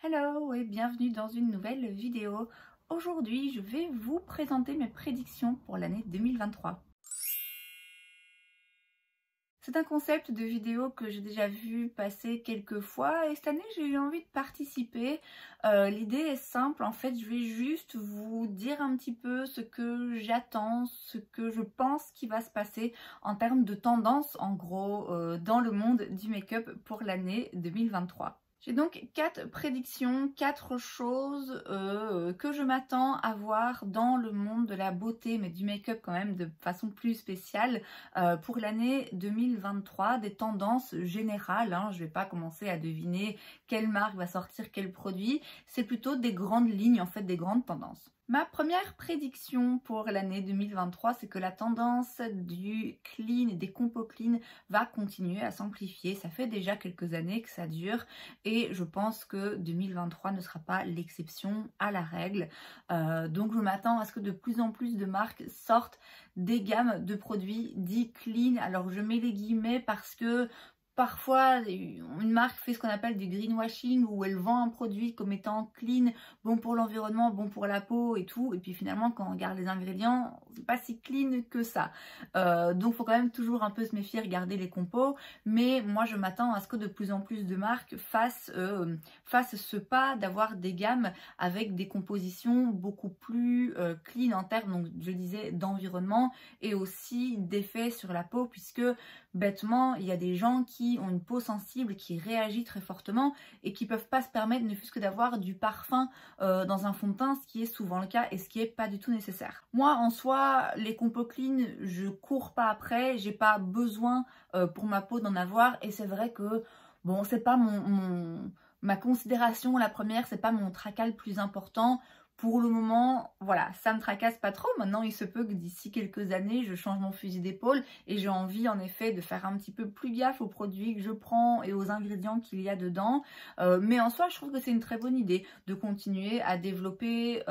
Hello et bienvenue dans une nouvelle vidéo. Aujourd'hui, je vais vous présenter mes prédictions pour l'année 2023. C'est un concept de vidéo que j'ai déjà vu passer quelques fois et cette année j'ai eu envie de participer. L'idée est simple, en fait je vais juste vous dire un petit peu ce que j'attends, ce que je pense qui va se passer en termes de tendance en gros dans le monde du make-up pour l'année 2023. J'ai donc 4 prédictions, 4 choses que je m'attends à voir dans le monde de la beauté, mais du make-up quand même de façon plus spéciale pour l'année 2023, des tendances générales. Je ne vais pas commencer à deviner quelle marque va sortir quel produit, c'est plutôt des grandes lignes en fait, des grandes tendances. Ma première prédiction pour l'année 2023, c'est que la tendance du clean et des compos clean va continuer à s'amplifier. Ça fait déjà quelques années que ça dure et je pense que 2023 ne sera pas l'exception à la règle. Donc je m'attends à ce que de plus en plus de marques sortent des gammes de produits dits clean. Alors je mets les guillemets parce que parfois, une marque fait ce qu'on appelle du greenwashing où elle vend un produit comme étant clean, bon pour l'environnement, bon pour la peau et tout. Et puis finalement, quand on regarde les ingrédients, c'est pas si clean que ça. Donc, il faut quand même toujours un peu se méfier, regarder les compos. Mais moi, je m'attends à ce que de plus en plus de marques fassent ce pas d'avoir des gammes avec des compositions beaucoup plus clean en termes, donc je disais, d'environnement et aussi d'effet sur la peau, puisque bêtement, il y a des gens qui ont une peau sensible, qui réagit très fortement et qui peuvent pas se permettre ne fût-ce que d'avoir du parfum dans un fond de teint, ce qui est souvent le cas et ce qui est pas du tout nécessaire. Moi, en soi, les compos clean, je cours pas après, j'ai pas besoin pour ma peau d'en avoir et c'est vrai que, bon, c'est pas ma considération, la première, c'est pas mon tracal le plus important. Pour le moment, voilà, ça me tracasse pas trop. Maintenant, il se peut que d'ici quelques années, je change mon fusil d'épaule et j'ai envie en effet de faire un petit peu plus gaffe aux produits que je prends et aux ingrédients qu'il y a dedans. Mais en soi, je trouve que c'est une très bonne idée de continuer à développer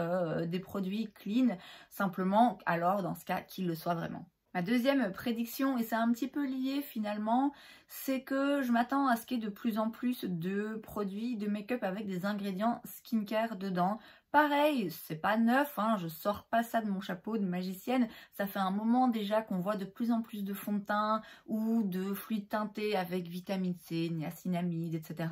des produits clean, simplement alors dans ce cas qu'ils le soient vraiment. Ma deuxième prédiction, et c'est un petit peu lié finalement, c'est que je m'attends à ce qu'il y ait de plus en plus de produits de make-up avec des ingrédients skincare dedans. Pareil, c'est pas neuf, je sors pas ça de mon chapeau de magicienne. Ça fait un moment déjà qu'on voit de plus en plus de fonds de teint ou de fluides teintés avec vitamine C, niacinamide, etc.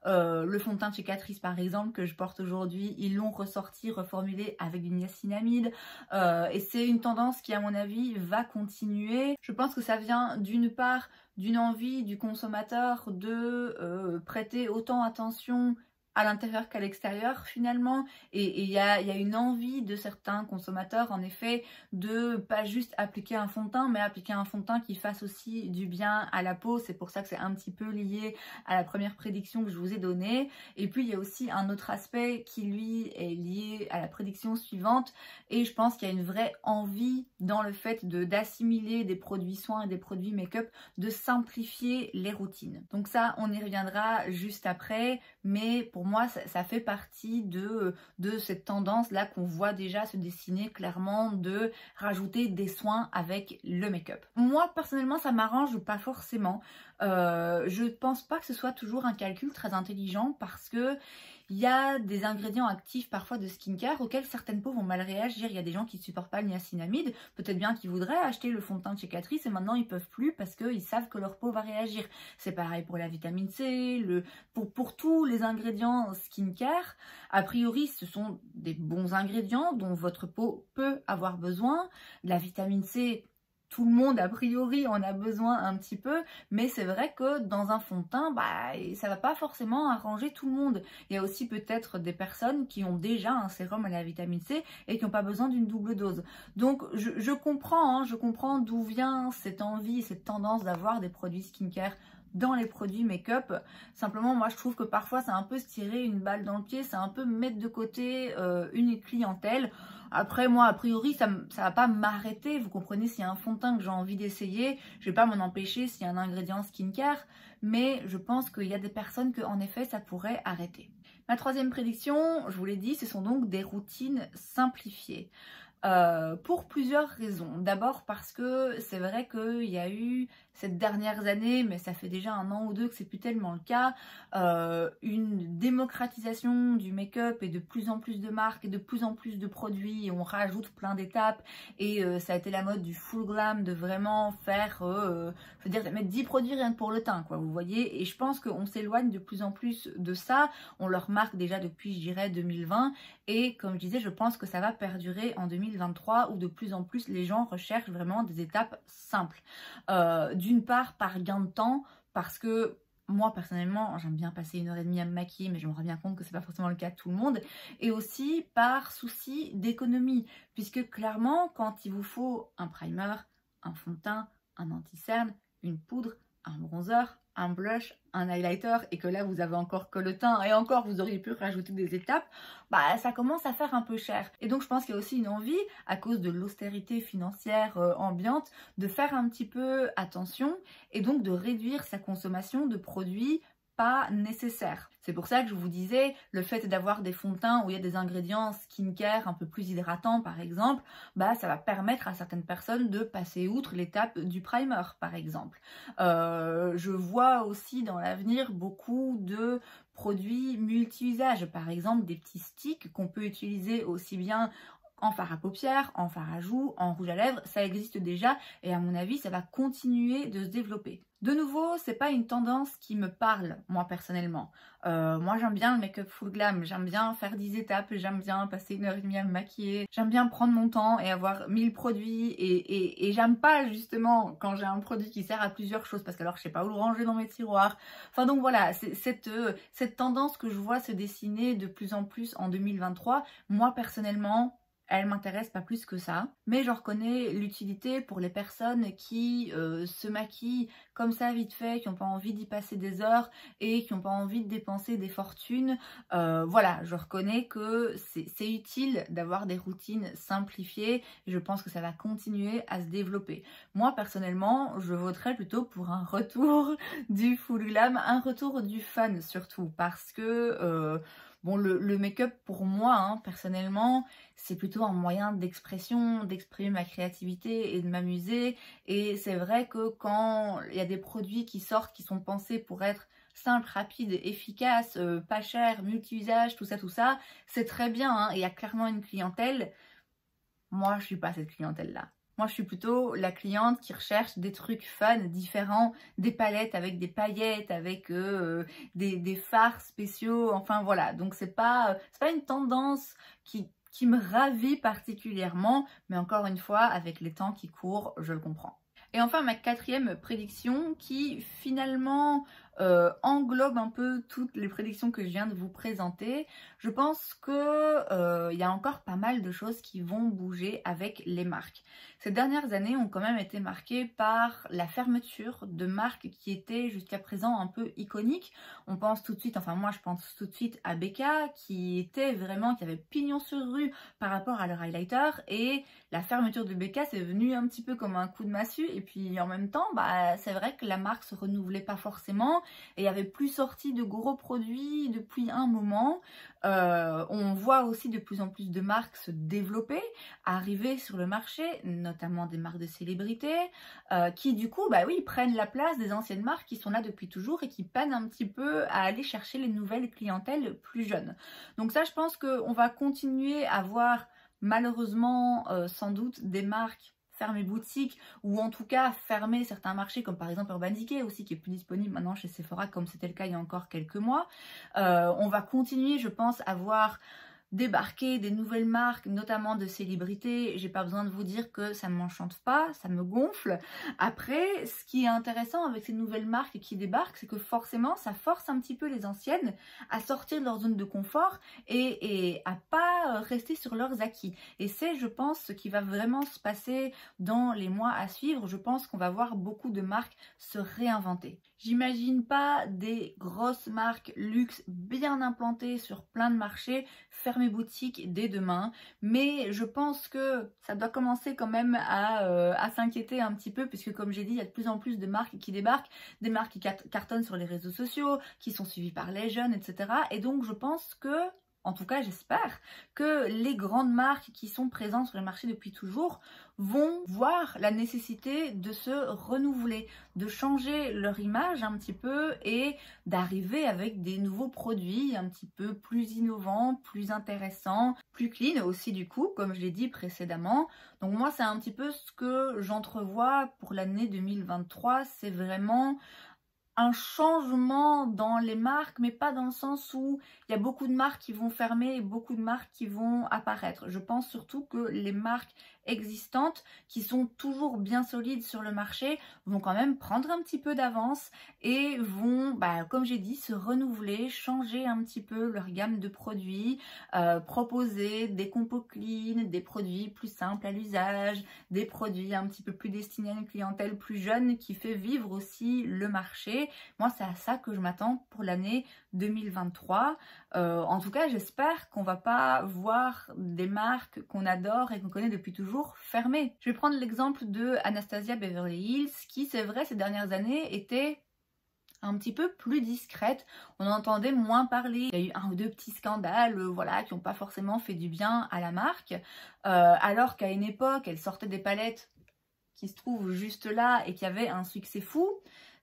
Le fond de teint de chez Catrice par exemple que je porte aujourd'hui, ils l'ont ressorti, reformulé avec du niacinamide. Et c'est une tendance qui à mon avis va continuer. Je pense que ça vient d'une part d'une envie du consommateur de prêter autant attention à l'intérieur qu'à l'extérieur finalement, et il y a une envie de certains consommateurs en effet de pas juste appliquer un fond de teint, mais appliquer un fond de teint qui fasse aussi du bien à la peau. C'est pour ça que c'est un petit peu lié à la première prédiction que je vous ai donnée. Et puis il y a aussi un autre aspect qui lui est lié à la prédiction suivante, et je pense qu'il y a une vraie envie dans le fait d'assimiler des produits soins et des produits make-up, de simplifier les routines. Donc ça, on y reviendra juste après, mais pour moi, ça fait partie de cette tendance-là qu'on voit déjà se dessiner clairement, de rajouter des soins avec le make-up. Moi, personnellement, ça m'arrange pas forcément. Je pense pas que ce soit toujours un calcul très intelligent parce que il y a des ingrédients actifs parfois de skincare auxquels certaines peaux vont mal réagir. Il y a des gens qui ne supportent pas le niacinamide, peut-être bien qu'ils voudraient acheter le fond de teint de chez Catrice et maintenant ils peuvent plus parce qu'ils savent que leur peau va réagir. C'est pareil pour la vitamine C, pour tous les ingrédients skincare. A priori, ce sont des bons ingrédients dont votre peau peut avoir besoin. La vitamine C, tout le monde a priori en a besoin un petit peu, mais c'est vrai que dans un fond de teint, ça va pas forcément arranger tout le monde. Il y a aussi peut-être des personnes qui ont déjà un sérum à la vitamine C et qui n'ont pas besoin d'une double dose. Donc je comprends, je comprends d'où vient cette envie, cette tendance d'avoir des produits skincare dans les produits make-up. Simplement, moi je trouve que parfois c'est un peu se tirer une balle dans le pied, c'est un peu mettre de côté une clientèle. Après moi a priori ça va pas m'arrêter, vous comprenez, s'il y a un fond de teint que j'ai envie d'essayer, je vais pas m'en empêcher s'il y a un ingrédient skincare, mais je pense qu'il y a des personnes que en effet ça pourrait arrêter. Ma troisième prédiction, je vous l'ai dit, ce sont donc des routines simplifiées. Pour plusieurs raisons. D'abord parce que c'est vrai qu'il y a eu ces dernières années, mais ça fait déjà 1 an ou 2 que c'est plus tellement le cas, une démocratisation du make-up et de plus en plus de marques et de plus en plus de produits, et on rajoute plein d'étapes, et ça a été la mode du full glam, de vraiment faire, je veux dire, mettre 10 produits rien que pour le teint, quoi, vous voyez, et je pense qu'on s'éloigne de plus en plus de ça, on le remarque déjà depuis, je dirais, 2020, et comme je disais, je pense que ça va perdurer en 2023, où de plus en plus les gens recherchent vraiment des étapes simples. D'une part par gain de temps, parce que moi personnellement j'aime bien passer 1h30 à me maquiller, mais je me rends bien compte que c'est pas forcément le cas de tout le monde, et aussi par souci d'économie, puisque clairement quand il vous faut un primer, un fond de teint, un anti-cerne, une poudre, un bronzer, un blush, un highlighter, et que là vous avez encore que le teint, et encore vous auriez pu rajouter des étapes, bah ça commence à faire un peu cher. Et donc je pense qu'il y a aussi une envie, à cause de l'austérité financière ambiante, de faire un petit peu attention, et donc de réduire sa consommation de produits pas nécessaires. C'est pour ça que je vous disais, le fait d'avoir des fonds de teint où il y a des ingrédients skincare un peu plus hydratants par exemple, bah ça va permettre à certaines personnes de passer outre l'étape du primer par exemple. Je vois aussi dans l'avenir beaucoup de produits multi-usages, par exemple des petits sticks qu'on peut utiliser aussi bien en fard à paupières, en fard à joues, en rouge à lèvres, ça existe déjà, et à mon avis ça va continuer de se développer. De nouveau, c'est pas une tendance qui me parle, moi personnellement. Moi j'aime bien le make-up full glam, j'aime bien faire 10 étapes, j'aime bien passer 1h30 à me maquiller, j'aime bien prendre mon temps et avoir 1000 produits, et j'aime pas justement quand j'ai un produit qui sert à plusieurs choses, parce que alors je sais pas où le ranger dans mes tiroirs. Enfin donc voilà, cette tendance que je vois se dessiner de plus en plus en 2023, moi personnellement, elle m'intéresse pas plus que ça, mais je reconnais l'utilité pour les personnes qui se maquillent comme ça vite fait, qui n'ont pas envie d'y passer des heures et qui n'ont pas envie de dépenser des fortunes. Voilà, je reconnais que c'est utile d'avoir des routines simplifiées, et je pense que ça va continuer à se développer. Moi personnellement, je voterais plutôt pour un retour du full glam, un retour du fun surtout, parce que bon, le make-up pour moi, hein, personnellement, c'est plutôt un moyen d'expression, d'exprimer ma créativité et de m'amuser. Et c'est vrai que quand il y a des produits qui sortent, qui sont pensés pour être simples, rapides, efficaces, pas chers, multi-usages, tout ça, c'est très bien, hein, et il y a clairement une clientèle. Moi, je suis pas cette clientèle-là. Moi, je suis plutôt la cliente qui recherche des trucs fun, différents, des palettes avec des paillettes, avec des fards spéciaux, enfin voilà. Donc, c'est pas une tendance qui me ravit particulièrement, mais encore une fois, avec les temps qui courent, je le comprends. Et enfin, ma 4e prédiction qui finalement englobe un peu toutes les prédictions que je viens de vous présenter. Je pense que y a encore pas mal de choses qui vont bouger avec les marques. Ces dernières années ont quand même été marquées par la fermeture de marques qui étaient jusqu'à présent un peu iconiques. On pense tout de suite, enfin moi je pense tout de suite à Becca, qui avait pignon sur rue par rapport à leur highlighter, et la fermeture de Becca c'est venu un petit peu comme un coup de massue, et puis en même temps bah, c'est vrai que la marque se renouvelait pas forcément, et il n'y avait plus sorti de gros produits depuis un moment. On voit aussi de plus en plus de marques se développer, arriver sur le marché, notamment des marques de célébrités, qui du coup bah oui, prennent la place des anciennes marques qui sont là depuis toujours et qui peinent un petit peu à aller chercher les nouvelles clientèles plus jeunes. Donc ça, je pense qu'on va continuer à voir malheureusement sans doute des marques fermer boutique, ou en tout cas fermer certains marchés, comme par exemple Urban Decay aussi, qui est plus disponible maintenant chez Sephora comme c'était le cas il y a encore quelques mois. On va continuer, je pense, à voir débarquer des nouvelles marques, notamment de célébrités. J'ai pas besoin de vous dire que ça ne m'enchante pas, ça me gonfle. Après, ce qui est intéressant avec ces nouvelles marques qui débarquent, c'est que forcément ça force un petit peu les anciennes à sortir de leur zone de confort et à pas rester sur leurs acquis. Et c'est, je pense, ce qui va vraiment se passer dans les mois à suivre. Je pense qu'on va voir beaucoup de marques se réinventer. J'imagine pas des grosses marques luxe bien implantées sur plein de marchés fermer boutique dès demain, mais je pense que ça doit commencer quand même à s'inquiéter un petit peu, puisque comme j'ai dit, il y a de plus en plus de marques qui débarquent, des marques qui cartonnent sur les réseaux sociaux, qui sont suivies par les jeunes, etc. Et donc je pense que en tout cas j'espère, que les grandes marques qui sont présentes sur le marché depuis toujours vont voir la nécessité de se renouveler, de changer leur image un petit peu et d'arriver avec des nouveaux produits un petit peu plus innovants, plus intéressants, plus clean aussi du coup, comme je l'ai dit précédemment. Donc moi c'est un petit peu ce que j'entrevois pour l'année 2023, c'est vraiment un changement dans les marques, mais pas dans le sens où il y a beaucoup de marques qui vont fermer et beaucoup de marques qui vont apparaître. Je pense surtout que les marques existantes, qui sont toujours bien solides sur le marché, vont quand même prendre un petit peu d'avance et vont, comme j'ai dit, se renouveler, changer un petit peu leur gamme de produits, proposer des compos clean, des produits plus simples à l'usage, des produits un petit peu plus destinés à une clientèle plus jeune qui fait vivre aussi le marché. Moi, c'est à ça que je m'attends pour l'année 2023. En tout cas, j'espère qu'on va pas voir des marques qu'on adore et qu'on connaît depuis toujours fermer. Je vais prendre l'exemple de Anastasia Beverly Hills qui, c'est vrai, ces dernières années était un petit peu plus discrète, on en entendait moins parler, il y a eu 1 ou 2 petits scandales voilà, qui n'ont pas forcément fait du bien à la marque, alors qu'à une époque elle sortait des palettes qui se trouvent juste là et qui avaient un succès fou.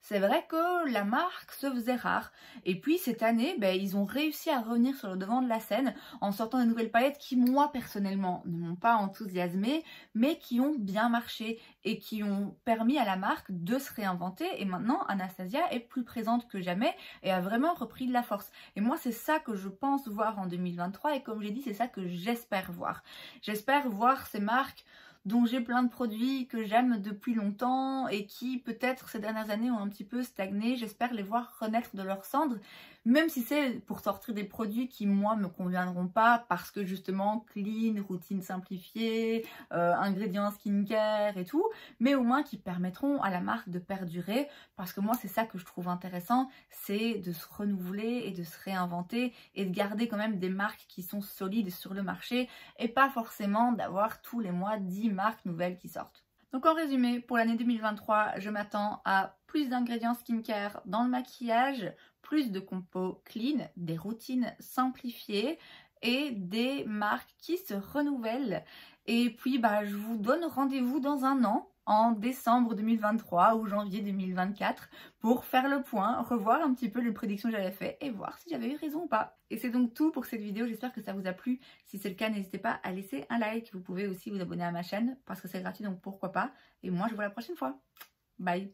C'est vrai que la marque se faisait rare. Et puis cette année, ils ont réussi à revenir sur le devant de la scène en sortant des nouvelles palettes qui, moi personnellement, ne m'ont pas enthousiasmée, mais qui ont bien marché et qui ont permis à la marque de se réinventer. Et maintenant, Anastasia est plus présente que jamais et a vraiment repris de la force. Et moi, c'est ça que je pense voir en 2023 et comme j'ai dit, c'est ça que j'espère voir. J'espère voir ces marques dont j'ai plein de produits que j'aime depuis longtemps et qui peut-être ces dernières années ont un petit peu stagné. J'espère les voir renaître de leurs cendres, même si c'est pour sortir des produits qui moi me conviendront pas parce que justement clean, routine simplifiée, ingrédients skincare et tout, mais au moins qui permettront à la marque de perdurer parce que moi c'est ça que je trouve intéressant, c'est de se renouveler et de se réinventer et de garder quand même des marques qui sont solides sur le marché et pas forcément d'avoir tous les mois 10 marques nouvelles qui sortent. Donc en résumé, pour l'année 2023, je m'attends à plus d'ingrédients skincare dans le maquillage, plus de compos clean, des routines simplifiées et des marques qui se renouvellent. Et puis je vous donne rendez-vous dans un an, en décembre 2023 ou janvier 2024 pour faire le point, revoir un petit peu les prédictions que j'avais faites et voir si j'avais eu raison ou pas. Et c'est donc tout pour cette vidéo, j'espère que ça vous a plu. Si c'est le cas, n'hésitez pas à laisser un like. Vous pouvez aussi vous abonner à ma chaîne parce que c'est gratuit, donc pourquoi pas. Et moi, je vous vois la prochaine fois. Bye!